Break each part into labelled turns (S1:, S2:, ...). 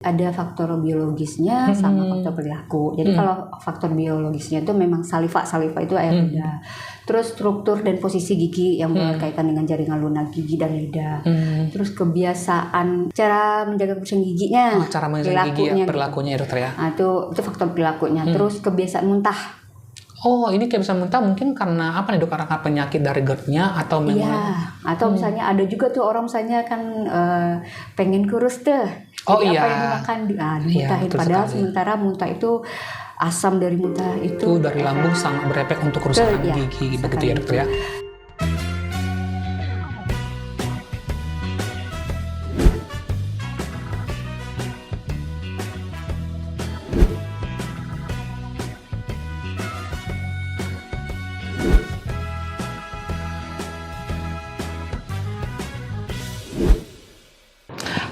S1: Ada faktor biologisnya sama faktor perilaku. Jadi kalau faktor biologisnya itu memang saliva itu air lidah. Terus struktur dan posisi gigi yang berkaitan dengan jaringan lunak gigi dan lidah. Terus kebiasaan cara menjaga kebersihan giginya,
S2: cara menjaga gigi ya, perilakunya
S1: gitu.
S2: Dokter ya.
S1: Nah, itu faktor perilakunya. Terus kebiasaan muntah.
S2: Oh, ini kebiasaan muntah mungkin karena apa nih dok? Karena penyakit dari GERD-nya atau memang?
S1: Iya, atau misalnya ada juga tuh orang misalnya kan pengen kurus tuh.
S2: Oh
S1: Jadi
S2: iya.
S1: apa yang dimakan dimuntahin.
S2: Iya,
S1: Padahal
S2: sekali.
S1: sementara muntah itu asam dari muntah
S2: Itu dari lambung sangat berefek untuk kerusakan gigi, begitu ya dokter ya.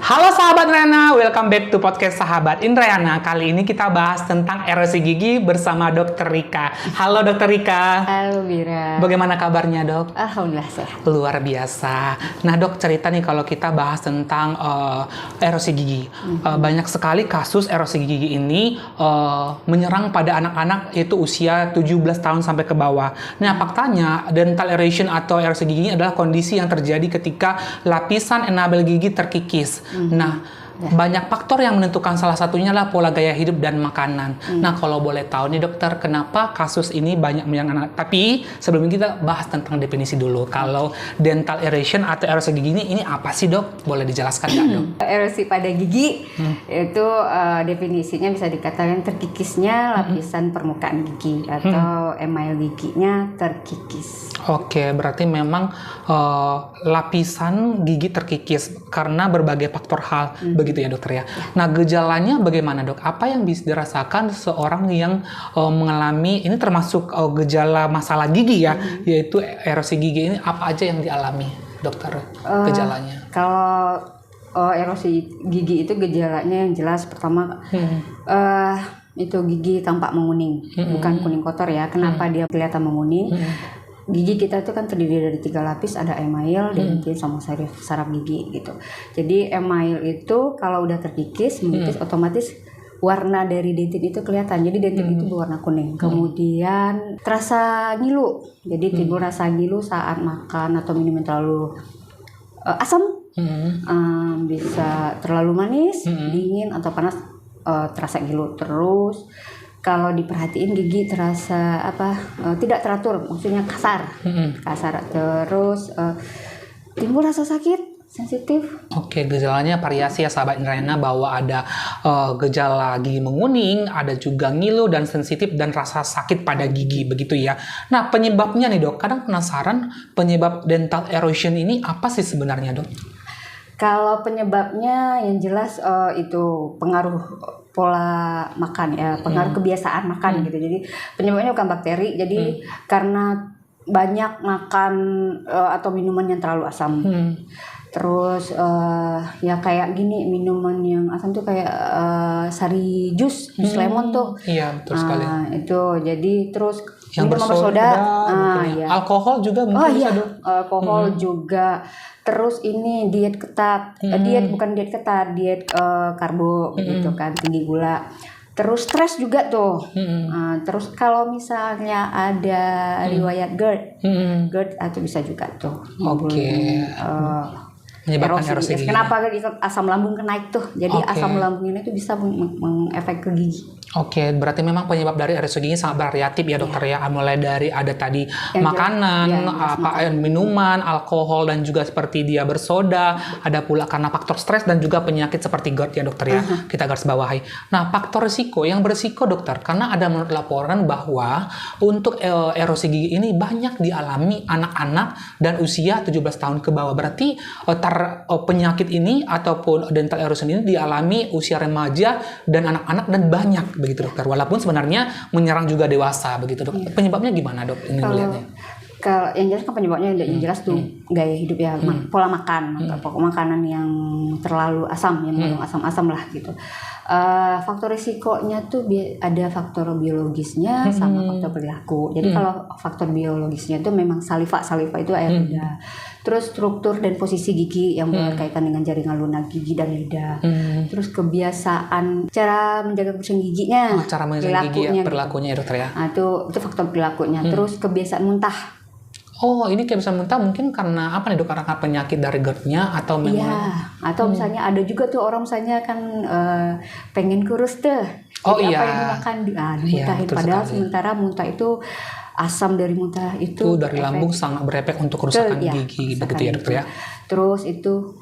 S2: Halo sahabat Indrayana, welcome back to podcast Sahabat Indrayana. Kali ini kita bahas tentang erosi gigi bersama Dokter Rika. Halo Dokter Rika.
S1: Halo Mira.
S2: Bagaimana kabarnya dok?
S1: Alhamdulillah sehat.
S2: Luar biasa. Nah dok, cerita nih kalau kita bahas tentang erosi gigi. Banyak sekali kasus erosi gigi ini menyerang pada anak-anak itu usia 17 tahun sampai ke bawah. Nah faktanya dental erosion atau erosi gigi adalah kondisi yang terjadi ketika lapisan enamel gigi terkikis. Nah, banyak faktor yang menentukan, salah satunya adalah pola gaya hidup dan makanan. Nah, kalau boleh tahu nih dokter, kenapa kasus ini banyak menyerang anak? Tapi sebelum ini kita bahas tentang definisi dulu. Kalau dental erosion atau erosi gigi ini apa sih dok? Boleh dijelaskan nggak dok?
S1: Erosi pada gigi itu definisinya bisa dikatakan terkikisnya lapisan permukaan gigi atau email giginya terkikis.
S2: Oke, berarti memang lapisan gigi terkikis karena berbagai faktor hal, begitu ya dokter ya. Nah, gejalanya bagaimana dok? Apa yang bisa dirasakan seorang yang mengalami, ini termasuk gejala masalah gigi ya, yaitu erosi gigi ini, apa aja yang dialami dokter gejalanya?
S1: Kalau erosi gigi itu gejalanya yang jelas pertama itu gigi tampak menguning, bukan kuning kotor ya. Kenapa dia kelihatan menguning? Gigi kita itu kan terdiri dari 3 lapis, ada email, dentin, sama saraf gigi gitu. Jadi email itu kalau udah terkikis, menipis, otomatis warna dari dentin itu kelihatan. Jadi dentin itu berwarna kuning. Kemudian terasa ngilu. Jadi timbul rasa ngilu saat makan atau minum yang terlalu asam. Bisa terlalu manis, dingin atau panas, terasa ngilu terus. Kalau diperhatiin gigi terasa tidak teratur, maksudnya kasar, terus timbul rasa sakit, sensitif.
S2: Oke, gejalanya variasi ya sahabat Indrayana, bahwa ada gejala gigi menguning, ada juga ngilu dan sensitif dan rasa sakit pada gigi, begitu ya. Nah, penyebabnya nih dok, kadang penasaran penyebab dental erosion ini apa sih sebenarnya dok?
S1: Kalau penyebabnya yang jelas itu pengaruh pola makan ya, pengaruh kebiasaan makan gitu. Jadi penyebabnya bukan bakteri, jadi karena banyak makan atau minuman yang terlalu asam. Terus ya kayak gini, minuman yang asam tuh kayak sari jus lemon tuh.
S2: Iya, betul sekali.
S1: Itu jadi terus
S2: yang bersoda,
S1: ya.
S2: Alkohol juga mungkin bisa dok.
S1: Alkohol juga. Terus ini diet ketat, diet karbo gitu kan, tinggi gula. Terus stres juga tuh. Terus kalau misalnya ada riwayat GERD atau bisa juga tuh.
S2: Oke. Menyebabkan erosi gigi.
S1: Kenapa asam lambung naik tuh? Jadi asam lambung ini tuh bisa mengefek ke gigi.
S2: Oke, berarti memang penyebab dari erosi gigi sangat variatif ya dokter ya. Mulai dari ada tadi makanan, minuman, alkohol, dan juga seperti dia bersoda. Ada pula karena faktor stres dan juga penyakit seperti GERD ya dokter ya. Kita garis bawahi. Nah, faktor risiko yang berisiko dokter, karena ada menurut laporan bahwa untuk erosi gigi ini banyak dialami anak-anak dan usia 17 tahun ke bawah. Berarti penyakit ini ataupun dental erosion ini dialami usia remaja dan anak-anak dan banyak, begitu dokter. Walaupun sebenarnya menyerang juga dewasa, begitu dok. Penyebabnya gimana dok? Ini melihatnya.
S1: Kalau yang jelas kan penyebabnya yang jelas tuh gaya hidup ya, pola makan, makanan yang terlalu asam, yang mengandung asam-asam lah gitu. Faktor risikonya tuh ada faktor biologisnya sama faktor perilaku. Jadi kalau faktor biologisnya itu memang saliva itu air lidah. Terus struktur dan posisi gigi yang berkaitan dengan jaringan lunak gigi dan lidah. Terus kebiasaan cara menjaga kebersihan giginya,
S2: cara menjaga gigi perilakunya ya dokter ya.
S1: Nah, itu faktor perilakunya. Terus kebiasaan muntah.
S2: Oh, ini kebiasaan muntah mungkin karena apa nih dok? Karena penyakit dari GERD-nya atau memang?
S1: Iya, atau misalnya ada juga tuh orang misalnya kan pengen kurus tuh.
S2: Oh
S1: jadi
S2: iya.
S1: apa yang dimakan dimuntahin. Padahal sementara muntah itu asam dari muntah itu
S2: dari lambung sangat berefek untuk kerusakan gigi, begitu ya dokter ya.
S1: Terus itu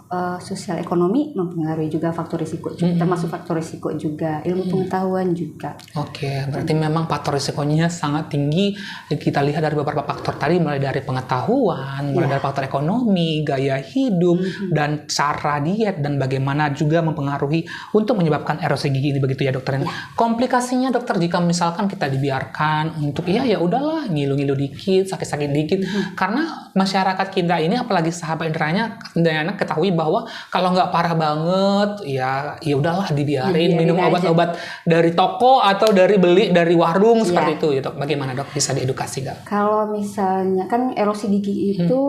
S1: sosial ekonomi mempengaruhi juga faktor risiko, termasuk faktor risiko juga, ilmu pengetahuan juga.
S2: Oke, berarti memang faktor risikonya sangat tinggi. Kita lihat dari beberapa faktor tadi, mulai dari pengetahuan, mulai dari faktor ekonomi, gaya hidup, dan cara diet, dan bagaimana juga mempengaruhi untuk menyebabkan erosi gigi ini, begitu ya dokter. Komplikasinya dokter, jika misalkan kita dibiarkan untuk ya udahlah ngilu-ngilu dikit, sakit-sakit dikit, karena masyarakat kita ini apalagi sahabat inderanya ketahui bahwa kalau nggak parah banget ya udahlah dibiarin minum obat-obat dari toko atau beli dari warung seperti itu ya dok. Bagaimana dok, bisa diedukasi nggak?
S1: Kalau misalnya kan erosi gigi itu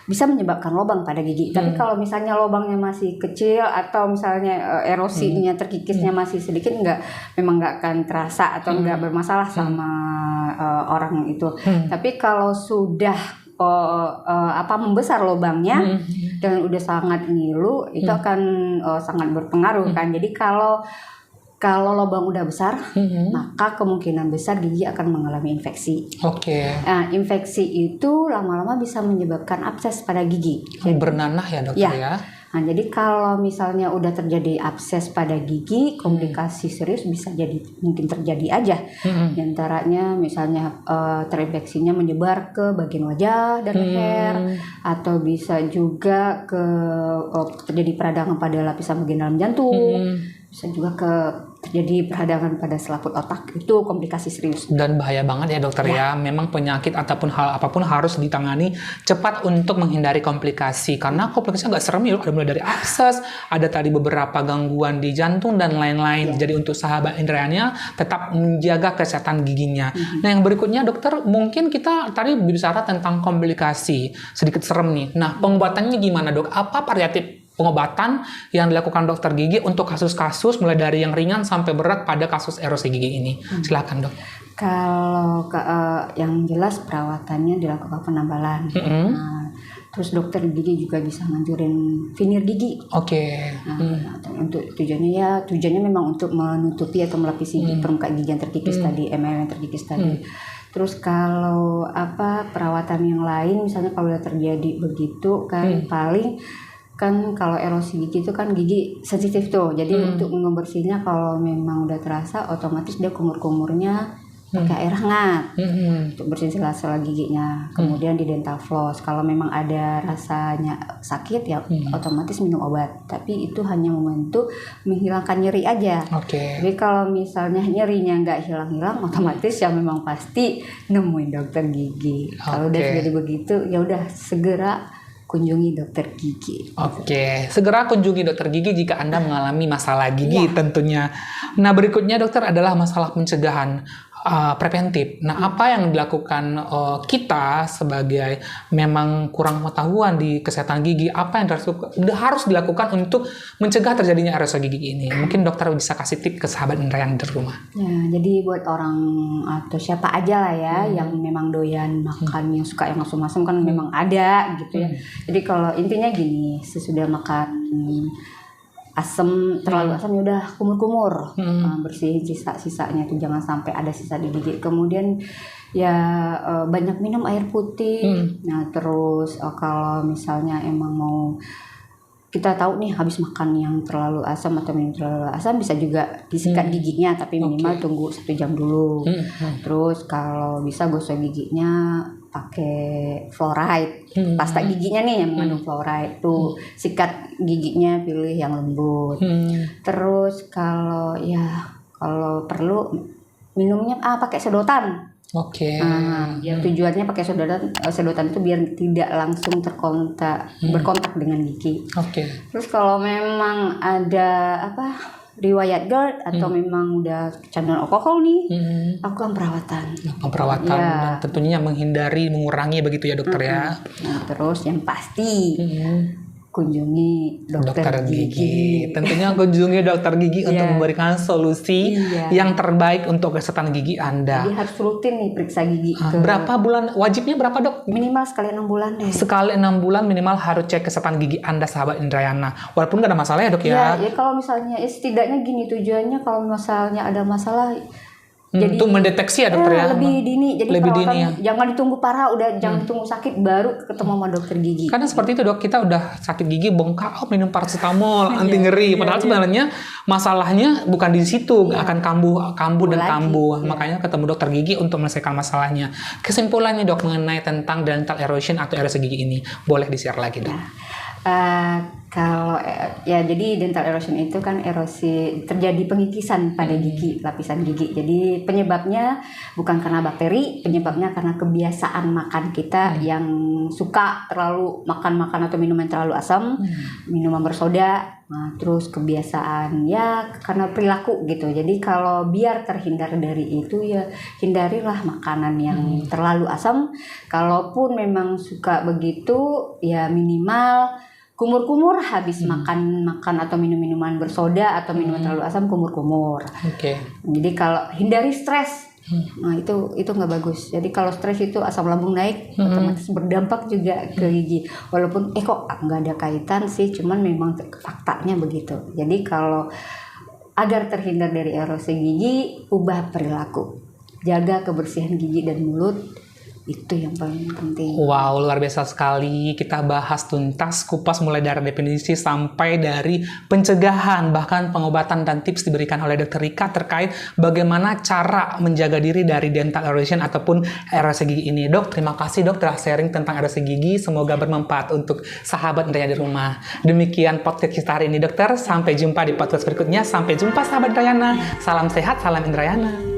S1: bisa menyebabkan lubang pada gigi, tapi kalau misalnya lubangnya masih kecil atau misalnya erosinya terkikisnya masih sedikit, memang nggak akan terasa atau nggak bermasalah sama orang itu. Tapi kalau sudah membesar lubangnya dan udah sangat ngilu, itu akan sangat berpengaruh kan. Jadi kalau lubang udah besar, maka kemungkinan besar gigi akan mengalami infeksi. Nah, infeksi itu lama-lama bisa menyebabkan abses pada gigi.
S2: Bernanah ya dokter ya.
S1: Nah, jadi kalau misalnya udah terjadi abses pada gigi, komplikasi serius bisa mungkin terjadi aja. Di antaranya misalnya terinfeksinya menyebar ke bagian wajah dan leher, atau bisa juga terjadi peradangan pada lapisan bagian dalam jantung, bisa juga terjadi peradangan pada selaput otak. Itu komplikasi serius
S2: dan bahaya banget ya dokter ya. Memang penyakit ataupun hal apapun harus ditangani cepat untuk menghindari komplikasi, karena komplikasinya nggak serem ya. Ada mulai dari abses, ada tadi beberapa gangguan di jantung dan lain-lain. Jadi untuk sahabat inderanya tetap menjaga kesehatan giginya. Nah, yang berikutnya dokter, mungkin kita tadi bicara tentang komplikasi, sedikit serem nih. Nah, pengobatannya gimana dok? Apa variatif pengobatan yang dilakukan dokter gigi untuk kasus-kasus mulai dari yang ringan sampai berat pada kasus erosi gigi ini? Silakan dok.
S1: Kalau yang jelas perawatannya dilakukan penabalan. Terus dokter gigi juga bisa nganjurin veneer gigi. Untuk tujuannya memang untuk menutupi atau melapisi permukaan gigi yang terkikis tadi, emal yang terkikis tadi. Terus kalau perawatan yang lain, misalnya kalau udah terjadi begitu kan, paling kan kalau erosi gigi itu kan gigi sensitif tuh, jadi untuk membersihnya kalau memang udah terasa, otomatis dia kumur-kumurnya pakai air hangat untuk bersihin sela-sela giginya. Kemudian di dental floss, kalau memang ada rasanya sakit ya otomatis minum obat, tapi itu hanya membantu menghilangkan nyeri aja. Jadi kalau misalnya nyerinya nggak hilang-hilang, otomatis ya memang pasti nemuin dokter gigi. Kalau udah jadi begitu ya udah segera kunjungi dokter gigi.
S2: Segera kunjungi dokter gigi jika Anda mengalami masalah gigi tentunya. Nah, berikutnya dokter adalah masalah pencegahan preventif. Nah, apa yang dilakukan kita sebagai memang kurang pengetahuan di kesehatan gigi, apa yang harus dilakukan untuk mencegah terjadinya erosi gigi ini? Mungkin dokter bisa kasih tip ke sahabat Indra yang di rumah.
S1: Ya, jadi buat orang atau siapa aja lah ya yang memang doyan makan, yang suka yang asam-asam kan memang ada gitu ya. Jadi kalau intinya gini, sesudah makan asam, terlalu asam ya udah kumur-kumur, bersihin sisa-sisanya tuh, jangan sampai ada sisa di gigi. Kemudian ya banyak minum air putih. Nah, terus kalau misalnya emang mau kita tahu nih habis makan yang terlalu asam atau minum terlalu asam, bisa juga disikat giginya, tapi minimal tunggu 1 jam dulu. Terus kalau bisa gosok giginya pakai fluoride, pasta giginya nih yang mengandung fluoride tuh, sikat giginya pilih yang lembut. Terus kalau perlu minumnya pakai sedotan. Tujuannya pakai sedotan itu biar tidak langsung berkontak dengan gigi. Terus kalau memang ada riwayat GERD atau memang udah kecanduan alkohol nih, lakukan perawatan.
S2: Perawatan dan tentunya menghindari, mengurangi begitu ya dokter ya.
S1: Nah, terus yang pasti kunjungi dokter gigi.
S2: Tentunya kunjungi dokter gigi untuk memberikan solusi yang terbaik untuk kesehatan gigi Anda.
S1: Jadi harus rutin nih periksa gigi.
S2: Berapa bulan? Wajibnya berapa dok?
S1: Minimal sekali 6 bulan deh.
S2: Sekali 6 bulan minimal harus cek kesehatan gigi Anda sahabat Indrayana. Walaupun nggak ada masalah ya dok ya.
S1: Ya kalau misalnya setidaknya gini tujuannya kalau misalnya ada masalah. Jadi
S2: untuk mendeteksi ya dokter ya.
S1: Lebih dini. Jadi
S2: lebih dini ya.
S1: Jangan ditunggu parah, jangan ditunggu sakit baru ketemu sama dokter gigi.
S2: Karena seperti itu dok, kita udah sakit gigi bengkak, minum paracetamol anti nyeri. Padahal sebenarnya masalahnya bukan di situ, akan kambuh dan kambuh. Makanya ketemu dokter gigi untuk menyelesaikan masalahnya. Kesimpulannya dok mengenai tentang dental erosion atau erosi gigi ini, boleh di-share lagi dok.
S1: Kalau jadi dental erosion itu kan erosi terjadi pengikisan pada gigi, lapisan gigi. Jadi penyebabnya bukan karena bakteri, penyebabnya karena kebiasaan makan kita yang suka terlalu makan atau minuman terlalu asam, minuman bersoda. Nah, terus kebiasaan karena perilaku gitu. Jadi kalau biar terhindar dari itu ya hindarilah makanan yang terlalu asam. Kalaupun memang suka begitu ya minimal kumur-kumur habis makan atau minum-minuman bersoda atau minuman terlalu asam, kumur-kumur. Jadi kalau hindari stres. Nah itu nggak bagus. Jadi kalau stres itu asam lambung naik, otomatis berdampak juga ke gigi. Walaupun kok nggak ada kaitan sih, cuman memang faktanya begitu. Jadi kalau agar terhindar dari erosi gigi, ubah perilaku, jaga kebersihan gigi dan mulut. Itu yang paling penting.
S2: Wow, luar biasa sekali. Kita bahas tuntas, kupas mulai dari definisi sampai dari pencegahan, bahkan pengobatan dan tips diberikan oleh Dr. Rika terkait bagaimana cara menjaga diri dari dental erosion ataupun erosi gigi ini. Dok, terima kasih dok telah sharing tentang erosi gigi. Semoga bermanfaat untuk sahabat Indrayana di rumah. Demikian podcast kita hari ini dokter. Sampai jumpa di podcast berikutnya. Sampai jumpa sahabat Indrayana. Salam sehat, salam Indrayana.